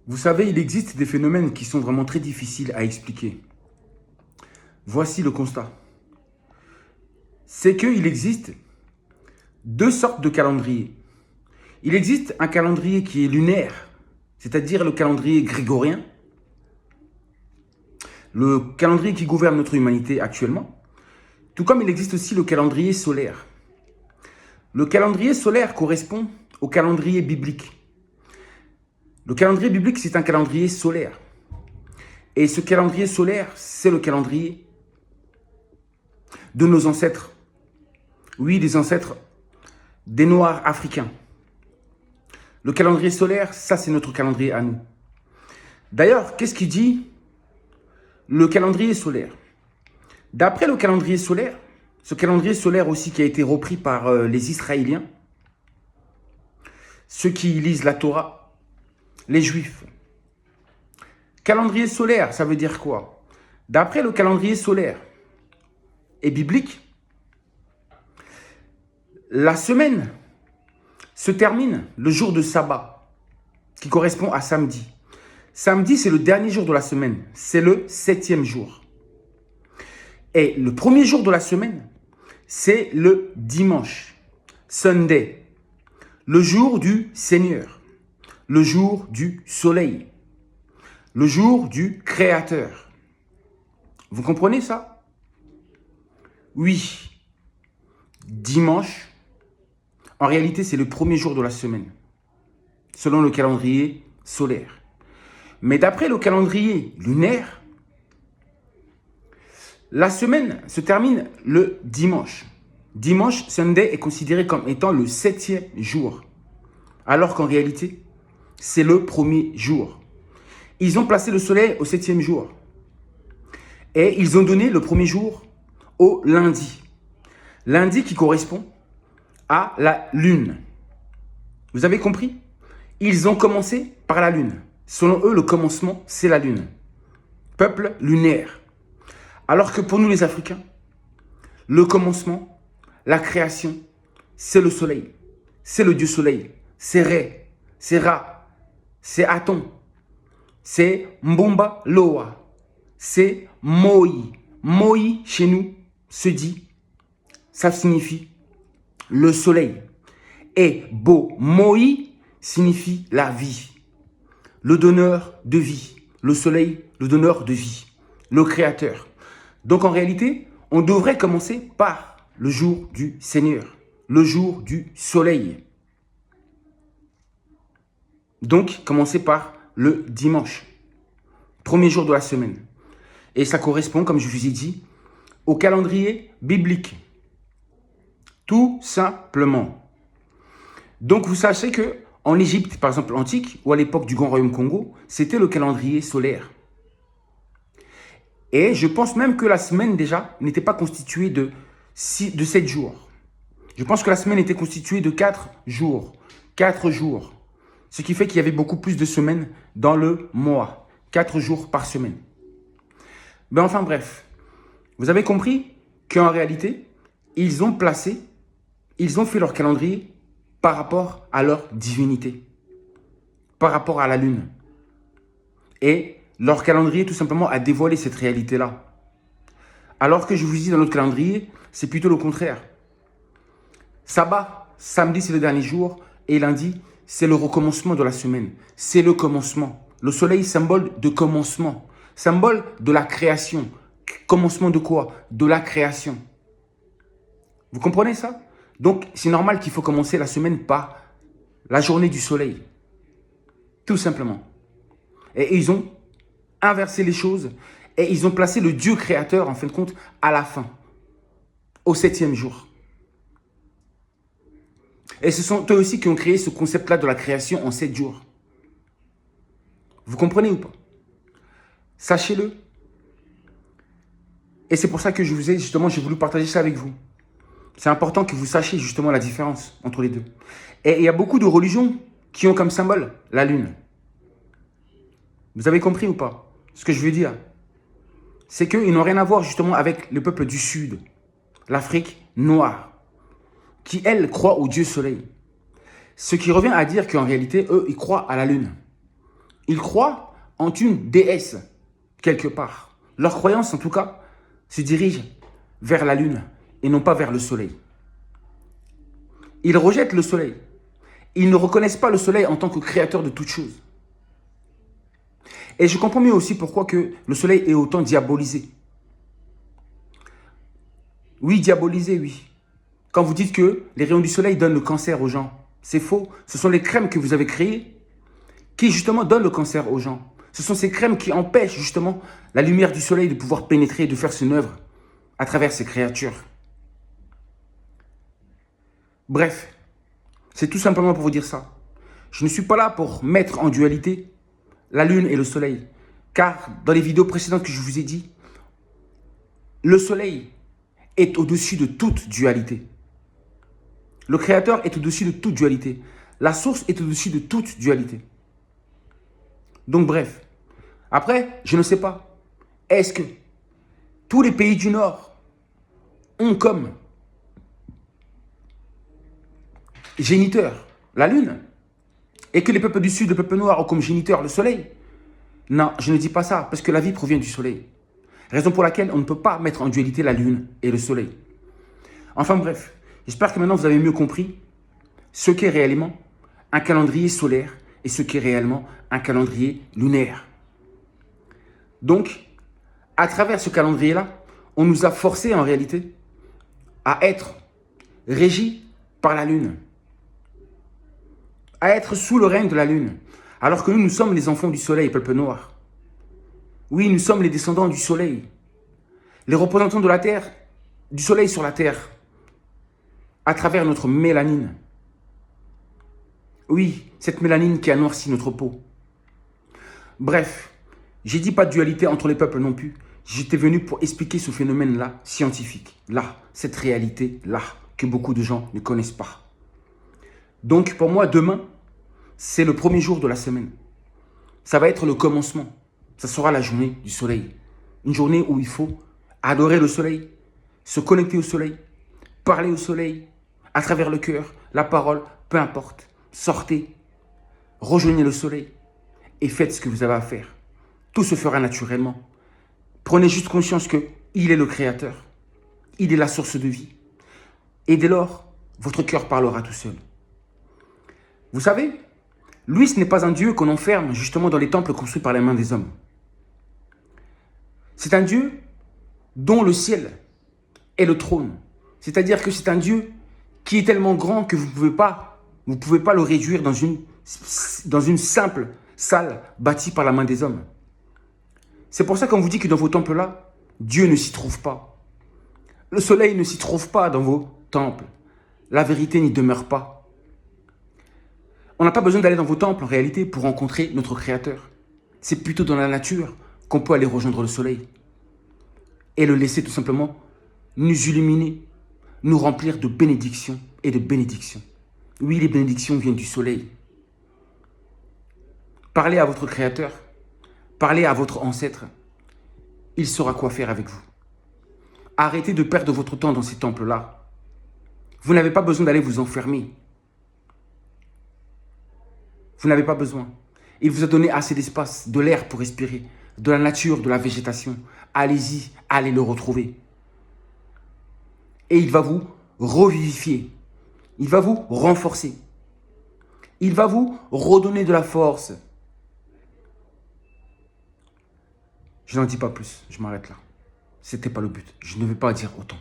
Vous savez, il existe des phénomènes qui sont vraiment très difficiles à expliquer. Voici le constat. C'est qu'il existe deux sortes de calendriers. Il existe un calendrier qui est lunaire, c'est-à-dire le calendrier grégorien, le calendrier qui gouverne notre humanité actuellement, tout comme il existe aussi le calendrier solaire. Le calendrier solaire correspond au calendrier biblique. Le calendrier biblique, c'est un calendrier solaire. Et ce calendrier solaire, c'est le calendrier de nos ancêtres. Oui, des ancêtres des Noirs africains. Le calendrier solaire, ça, c'est notre calendrier à nous. D'ailleurs, qu'est-ce qu'il dit le calendrier solaire? D'après le calendrier solaire, ce calendrier solaire aussi qui a été repris par les Israéliens, ceux qui lisent la Torah, les Juifs. Calendrier solaire, ça veut dire quoi? D'après le calendrier solaire et biblique, la semaine se termine le jour de sabbat, qui correspond à samedi. Samedi, c'est le dernier jour de la semaine. C'est le 7e jour. Et le premier jour de la semaine, c'est le dimanche, Sunday, le jour du Seigneur, le jour du soleil, le jour du Créateur. Vous comprenez ça? Oui, dimanche, en réalité, c'est le premier jour de la semaine, selon le calendrier solaire. Mais d'après le calendrier lunaire, la semaine se termine le dimanche. Dimanche, Sunday, est considéré comme étant le 7e jour, alors qu'en réalité, c'est le premier jour. Ils ont placé le soleil au 7e jour. Et ils ont donné le premier jour au lundi. Lundi qui correspond à la lune. Vous avez compris? Ils ont commencé par la lune. Selon eux, le commencement, c'est la lune. Peuple lunaire. Alors que pour nous les Africains, le commencement, la création, c'est le soleil. C'est le dieu soleil. C'est Ré, c'est Ra, c'est Aton, c'est Mbumba Loa, c'est Moi. Moi, chez nous, se dit, ça signifie le soleil. Et Bo Moi signifie la vie. Le donneur de vie. Le soleil, le donneur de vie. Le créateur. Donc en réalité, on devrait commencer par le jour du Seigneur. Le jour du soleil. Donc, commencer par le dimanche. Premier jour de la semaine. Et ça correspond, comme je vous ai dit, au calendrier biblique. Tout simplement. Donc, vous sachez que en Égypte, par exemple, antique, ou à l'époque du Grand Royaume Congo, c'était le calendrier solaire. Et je pense même que la semaine, déjà, n'était pas constituée de 7 jours. Je pense que la semaine était constituée de 4 jours. 4 jours. Ce qui fait qu'il y avait beaucoup plus de semaines dans le mois. 4 jours par semaine. Mais enfin bref, vous avez compris qu'en réalité, ils ont fait leur calendrier par rapport à leur divinité, par rapport à la lune. Et leur calendrier tout simplement a dévoilé cette réalité-là. Alors que je vous dis dans notre calendrier, c'est plutôt le contraire. Sabbat, samedi c'est le dernier jour et lundi c'est le recommencement de la semaine. C'est le commencement. Le soleil, symbole de commencement. Symbole de la création. Commencement de quoi? De la création. Vous comprenez ça? Donc, c'est normal qu'il faut commencer la semaine par la journée du soleil. Tout simplement. Et ils ont inversé les choses et ils ont placé le Dieu créateur, en fin de compte, à la fin. Au 7e jour. Et ce sont eux aussi qui ont créé ce concept-là de la création en 7 jours. Vous comprenez ou pas? Sachez-le. Et c'est pour ça que j'ai voulu partager ça avec vous. C'est important que vous sachiez justement la différence entre les deux. Et il y a beaucoup de religions qui ont comme symbole la lune. Vous avez compris ou pas? Ce que je veux dire, c'est qu'ils n'ont rien à voir justement avec le peuple du Sud, l'Afrique noire, qui, elle, croit au Dieu soleil. Ce qui revient à dire qu'en réalité, eux, ils croient à la lune. Ils croient en une déesse, quelque part. Leur croyance, en tout cas, se dirige vers la lune et non pas vers le soleil. Ils rejettent le soleil. Ils ne reconnaissent pas le soleil en tant que créateur de toutes choses. Et je comprends mieux aussi pourquoi que le soleil est autant diabolisé. Oui, diabolisé, oui. Quand vous dites que les rayons du soleil donnent le cancer aux gens, c'est faux. Ce sont les crèmes que vous avez créées qui justement donnent le cancer aux gens. Ce sont ces crèmes qui empêchent justement la lumière du soleil de pouvoir pénétrer et de faire son œuvre à travers ces créatures. Bref, c'est tout simplement pour vous dire ça. Je ne suis pas là pour mettre en dualité la lune et le soleil. Car dans les vidéos précédentes que je vous ai dit, le soleil est au-dessus de toute dualité. Le créateur est au-dessus de toute dualité. La source est au-dessus de toute dualité. Donc bref, après, je ne sais pas. Est-ce que tous les pays du Nord ont comme géniteur la lune et que les peuples du Sud, les peuples noirs ont comme géniteur le soleil? Non, je ne dis pas ça parce que la vie provient du soleil. Raison pour laquelle on ne peut pas mettre en dualité la lune et le soleil. Enfin bref, j'espère que maintenant vous avez mieux compris ce qu'est réellement un calendrier solaire et ce qu'est réellement un calendrier lunaire. Donc, à travers ce calendrier-là, on nous a forcé en réalité à être régis par la lune, à être sous le règne de la lune, alors que nous sommes les enfants du soleil, peuple noir. Oui, nous sommes les descendants du soleil, les représentants de la terre, du soleil sur la terre, à travers notre mélanine. Oui, cette mélanine qui a noirci notre peau. Bref, j'ai dit pas de dualité entre les peuples non plus. J'étais venu pour expliquer ce phénomène-là, scientifique, là, cette réalité-là, que beaucoup de gens ne connaissent pas. Donc pour moi, demain, c'est le premier jour de la semaine. Ça va être le commencement. Ça sera la journée du soleil. Une journée où il faut adorer le soleil, se connecter au soleil, parler au soleil, à travers le cœur, la parole, peu importe. Sortez, rejoignez le soleil et faites ce que vous avez à faire. Tout se fera naturellement. Prenez juste conscience qu'il est le créateur. Il est la source de vie. Et dès lors, votre cœur parlera tout seul. Vous savez, lui, ce n'est pas un Dieu qu'on enferme justement dans les temples construits par les mains des hommes. C'est un Dieu dont le ciel est le trône. C'est-à-dire que c'est un Dieu qui est tellement grand que vous ne pouvez pas le réduire dans une simple salle bâtie par la main des hommes. C'est pour ça qu'on vous dit que dans vos temples-là, Dieu ne s'y trouve pas. Le soleil ne s'y trouve pas dans vos temples. La vérité n'y demeure pas. On n'a pas besoin d'aller dans vos temples en réalité pour rencontrer notre Créateur. C'est plutôt dans la nature qu'on peut aller rejoindre le soleil et le laisser tout simplement nous illuminer, nous remplir de bénédictions et de bénédictions. Oui, les bénédictions viennent du soleil. Parlez à votre Créateur, parlez à votre ancêtre, il saura quoi faire avec vous. Arrêtez de perdre votre temps dans ces temples-là. Vous n'avez pas besoin d'aller vous enfermer. Vous n'avez pas besoin. Il vous a donné assez d'espace, de l'air pour respirer, de la nature, de la végétation. Allez-y, allez le retrouver. Et il va vous revivifier. Il va vous renforcer. Il va vous redonner de la force. Je n'en dis pas plus, je m'arrête là. C'était pas le but. Je ne veux pas dire autant.